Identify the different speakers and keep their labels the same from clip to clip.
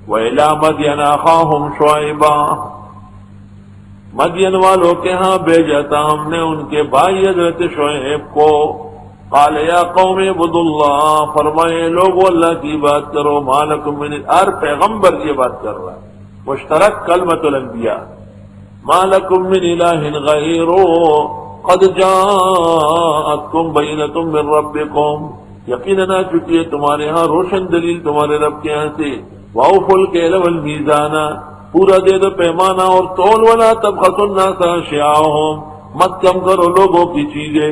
Speaker 1: وَإِلَىٰ مَدْيَنَ أَخَاهُمْ شُعَيْبًا، مدین والوں کے ہاں بھیجا تھا ہم نے ان کے بھائی حضرت شعیب کو. قال یا قوم اعبدوا اللہ، فرمائے لوگو اللہ کی بات کرو. ما لکم من، ہر پیغمبر یہ بات کر رہا ہے، مشترک کلمۃ الانبیاء. ما لکم من الہ غیرہ قد جاءتکم بینۃ من ربکم، یقیناً آ چکی ہے تمہارے ہاں روشن دلیل تمہارے رب کے ہاں سے. وَأَوْفُوا الْكَيْلَ وَالْمِيزَانَ، پورا دے دو پیمانہ اور تول. وَلَا تَبْخَسُوا النَّاسَ أَشْيَاءَهُمْ، مت کم کرو لوگوں کی چیزیں.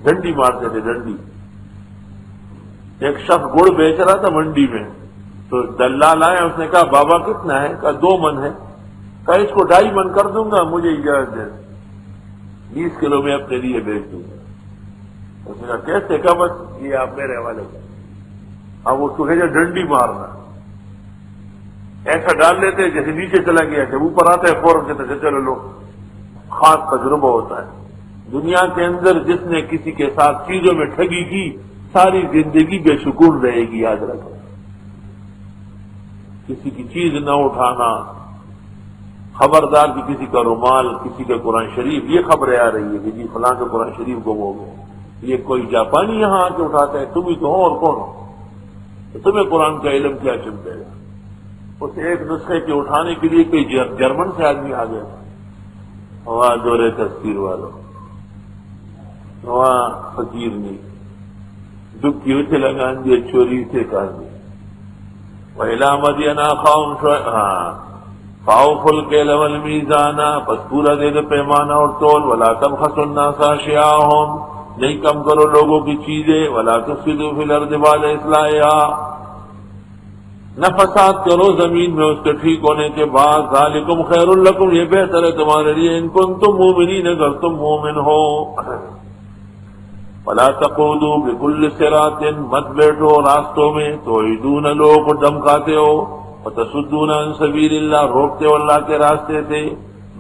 Speaker 1: ڈنڈی مارتے تھے، ڈنڈی. ایک شخص گڑ بیچ رہا تھا منڈی میں، تو دلال آیا، اس نے کہا بابا کتنا ہے؟ کہا 2 من ہے. کہا اس کو 2.5 من کر دوں گا، مجھے اجازت دے، 20 کلو میں اپنے لیے بیچ دوں گا. اس نے کہا کیسے؟ کہا بس یہ آپ میرے حوالے کر. اب اس کو کہا ڈنڈی مارنا، ایسا ڈال لیتے جیسے نیچے چلا گیا، جب اوپر آتا ہے فوراً کہتے ہیں چلو لو. خاص تجربہ ہوتا ہے. دنیا کے اندر جس نے کسی کے ساتھ چیزوں میں ٹھگی کی، ساری زندگی بے سکون رہے گی. یاد رکھو، کسی کی چیز نہ اٹھانا، خبردار کہ کسی کا رومال، کسی کا قرآن شریف. یہ خبریں آ رہی ہے کہ جی فلاں کا قرآن شریف گم ہو گیا. یہ کوئی جاپانی یہاں آ کے اٹھاتا ہے، تم ہی تو ہو اور کون ہو، تو تمہیں قرآن کا علم کیا چلتے گا. اس ایک نسخے کے اٹھانے کے لیے کوئی جرمن سے آدمی آ گیا، وہاں دورے تذکیر والوں، وہاں فقیر نہیں دکھی اسے لگان دیا، چوری سے کہا دیا. وَإِلَىٰ مَدْيَنَ أَخَاهُمْ شُعَيْبًا فَأَوْفُوا الْكَيْلَ وَالْمِيزَانَ، پس پورا دے دو پیمانہ اور تول. وَلَا تَبْخَسُوا النَّاسَ أَشْيَاءَهُمْ، نہیں کم کرو لوگوں کی چیزیں. وَلَا تُفْسِدُوا فِي الْأَرْضِ بَعْدَ إِصْلَاحِهَا، نہ فساد کرو زمین میں اس کے ٹھیک ہونے کے بعد. ذالکم خیر لکم، یہ بہتر ہے تمہارے لیے. ان کنتم مومنین، اگر تم مومن ہو. ولا تقعدوا بكل صراط، مت بیٹھو راستوں میں توعدون، لوگوں کو دمکاتے ہو. وتصدون عن سبیل اللہ، روکتے ہو اللہ کے راستے سے.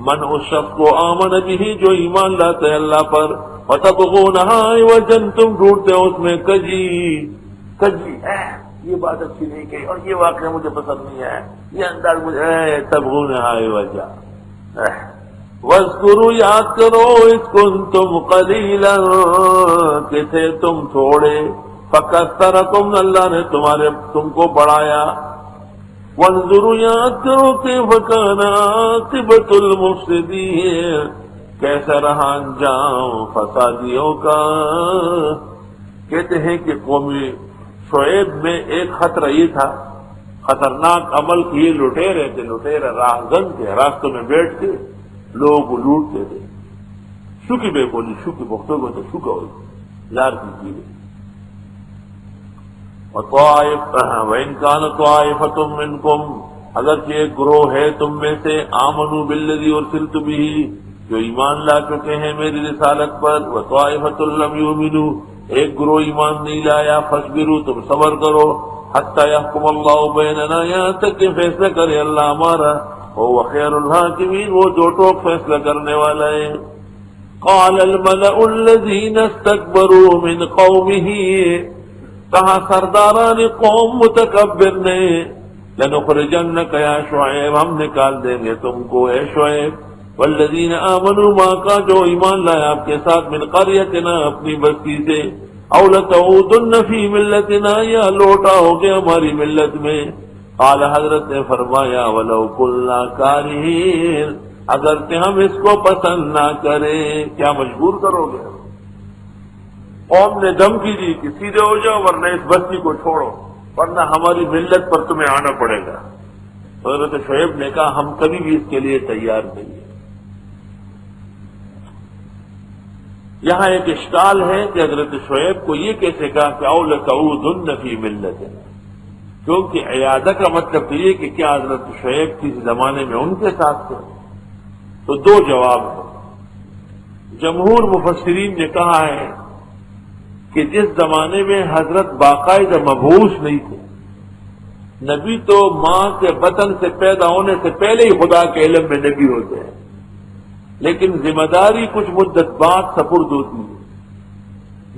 Speaker 1: من، اس شخص کو آمن به، جو ایمان لاتا ہے اللہ پر. وتبغونها عوجا، تم ڈھونڈتے ہو اس میں کجی. کجی یہ بات اچھی نہیں کہی، اور یہ واقعہ مجھے پسند نہیں ہے، یہ انداز مجھے. تبغونها عوجا. وَاذْكُرُوا، یاد کرو، اذ كُنتُمْ قَلِيلًا، کہ تھے تم تھوڑے. فَكَثَّرَكُمْ، اللہ نے تم کو بڑھایا. وَانظُرُوا، یاد کرو، كَيْفَ كَانَ عَاقِبَةُ الْمُفْسِدِينَ، کیسا رہا انجام فسادیوں کا. کہتے ہیں کہ قومی شعیب میں ایک خطرہ یہ تھا، خطرناک عمل کہ یہ لٹیرے تھے، لٹیرے راہزن تھے، راستوں میں بیٹھ کے لوگوں کو لوٹتے تھے. شوکی بے بولی، شوکی بختوں کو تو شوکا ہوئی یار کی چیزیں. وَإِنْ كَانَ طَائِفَةٌ مِّنْكُمْ، اگرچہ ایک گروہ ہے تم میں سے. آمنوا بِالَّذِي أُرْسِلْتُ بِهِ، جو ایمان لا چکے ہیں میری رسالت پر. وَطَائِفَةٌ لَمْ يُؤْمِنُوا، ایک گروہ ایمان نہیں لایا. فَاصْبِرُوا، تم صبر کرو. حَتَّى يَحْكُمَ اللَّهُ بَيْنَنَا، یہاں تک کہ فیصلہ کرے اللہ ہمارا. وَهُوَ خَيْرُ الْحَاكِمِينَ، وہ جو ٹوک فیصلہ کرنے والا ہے. قَالَ الْمَلَأُ الَّذِينَ اسْتَكْبَرُوا مِنْ قَوْمِهِ، کہا سرداران قوم متکبر نے. لَنُخْرِجَنَّكَ يَا شُعَيْبُ، ہم نکال دیں گے تم کو اے شعیب. وَالَّذِينَ آمَنُوا مَعَكَ، جو ایمان لائے آپ کے ساتھ. مِنْ قَرْيَتِنَا، اپنی بستی سے. أَوْ لَتَعُودُنَّ فِي مِلَّتِنَا، یا لوٹا ہو گیا ہماری ملت میں. قال، حضرت نے فرمایا، وَلَوْ كُنَّا كَارِهِينَ، اگرچہ ہم اس کو پسند نہ کریں. کیا مجبور کرو گے؟ قوم نے دھمکی دی کہ سیدھے ہو جاؤ ورنہ اس بستی کو چھوڑو، ورنہ ہماری ملت پر تمہیں آنا پڑے گا. حضرت شعیب نے کہا ہم کبھی بھی اس کے لیے تیار نہیں ہیں. یہاں ایک اشکال ہے کہ حضرت شعیب کو یہ کیسے کہا کہ اَوْ لَتَعُودُنَّ فِي مِلَّتِنَا، کیونکہ عیادہ کا مطلب یہ کہ کیا حضرت شعیب کسی زمانے میں ان کے ساتھ تھے. تو 2 جواب ہیں. جمہور مفسرین نے کہا ہے کہ جس زمانے میں حضرت باقاعدہ مبعوث نہیں تھے، نبی تو ماں کے بطن سے پیدا ہونے سے پہلے ہی خدا کے علم میں نبی ہوتے ہیں، لیکن ذمہ داری کچھ مدت بعد سپرد ہوتی ہے.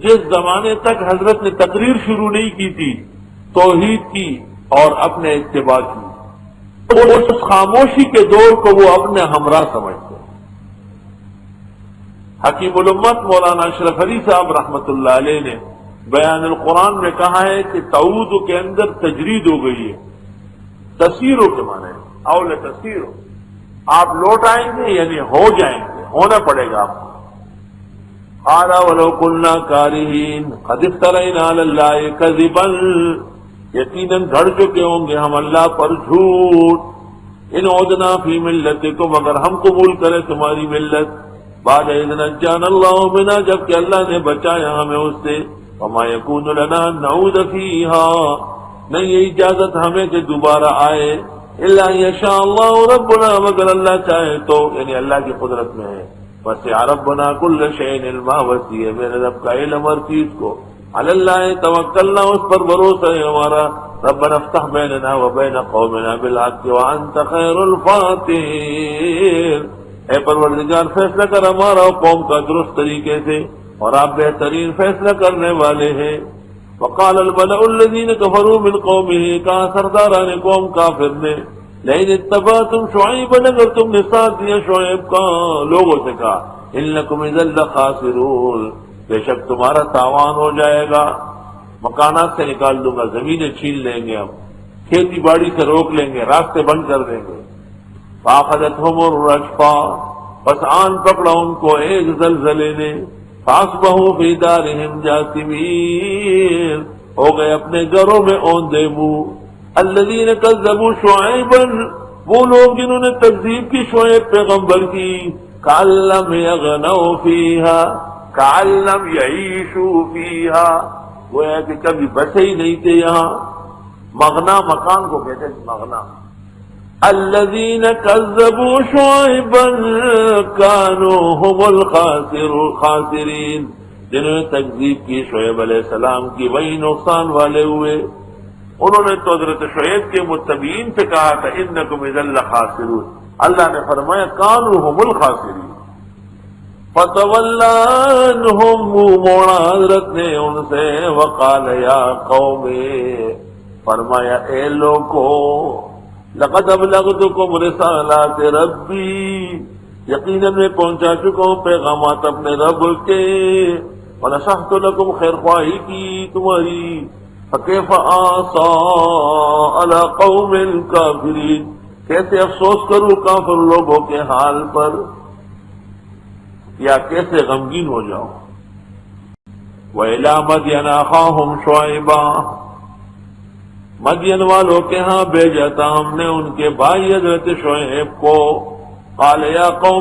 Speaker 1: جس زمانے تک حضرت نے تقریر شروع نہیں کی تھی، توحید کی اور اپنے اتباع کی، اس خاموشی کے دور کو وہ اپنے ہمراہ سمجھتے ہیں۔ حکیم الامت مولانا اشرف علی صاحب رحمۃ اللہ علیہ نے بیان القرآن میں کہا ہے کہ تعود کے اندر تجرید ہو گئی ہے، تسیروں کے معنی اول تسیروں، آپ لوٹ آئیں گے یعنی ہو جائیں گے، ہونا پڑے گا آپ کو۔ قال ولو كنا كارهين قد افترينا على الله كذبا، یقیناً گھڑ چکے ہوں گے ہم اللہ پر جھوٹ۔ ان عدنا فی ملتکم، اگر ہم قبول کریں تمہاری ملت، بعد اذ نجانا اللہ منا، جبکہ اللہ نے بچایا ہمیں اس سے، وما يكون لنا ان نعود فيها، نہیں یہ اجازت ہمیں کہ دوبارہ آئے، الا یشاء اللہ ربنا، مگر اللہ چاہے تو، یعنی اللہ کی قدرت میں ہے۔ وسع ربنا كل شيء علما، وسیع میرے رب کا علم ہر چیز کو، علی اللہ توکلنا، اس پر بھروسہ ہے ہمارا۔ ربنا افتح بیننا وبین قومنا بالحق وانت خیر الفاتحین، اے پروردگار فیصلہ کر ہمارا اور قوم کا درست طریقے سے، اور آپ بہترین فیصلہ کرنے والے ہیں۔ وقال الملأ الذین کفروا من قومه، کہا سرداران قوم کافر نے، لیکن اتبعتم شعیبا، اگر تم نے ساتھ دیا شعیب کا، لوگوں سے کہا، انکم اذا لخاسرون، بے شک تمہارا تاوان ہو جائے گا، مکانات سے نکال دوں گا، زمینیں چھین لیں گے، ہم کھیتی باڑی سے روک لیں گے، راستے بند کر دیں گے۔ فاخذتهم الرجفہ، پس آن پکڑا ان کو ایک زلزلے نے، فاصبحوا فی دارہم جاثمین، ہو گئے اپنے گھروں میں اوندے منہ۔ الذین کذبوا شعیبا، وہ لوگ جنہوں نے تکذیب کی شعیب پیغمبر کی، کأن لم یغنوا فیہا، کأن لم یعیشوا فیہا، وہ ہے کہ کبھی بسے ہی نہیں تھے یہاں۔ مغنا مکان کو کہتے ہیں مغنا۔ الذین کذبوا شعیبا کانوا هم الخاسرین، جنہوں نے تکذیب کی شعیب علیہ السلام کی، وہی نقصان والے ہوئے۔ انہوں نے تو حضرت شعیب کے متبعین سے کہا تھا انکم اذا لخاسرون، اللہ نے فرمایا کانوا هم الخاسرین۔ فتولی عنہم، موڑا حضرت نے ان سے، وقال یا قوم، فرمایا اے لوگو، لقد ابلغتکم رسالات ربی، یقیناً میں پہنچا چکا ہوں پیغامات اپنے رب کے، ونصحت لکم، خیر خواہی کی تمہاری، فکیف آسا علی قوم کافرین، کیسے افسوس کروں کافر لوگوں کے حال پر، یا کیسے غمگین ہو جاؤں۔ وَإِلَىٰ مَدْيَنَ أَخَاهُمْ شُعَيْبًا، مدین والوں کے ہاں بھیجا تھا ہم نے ان کے بھائی حضرت شعیب کو، قال یا قوم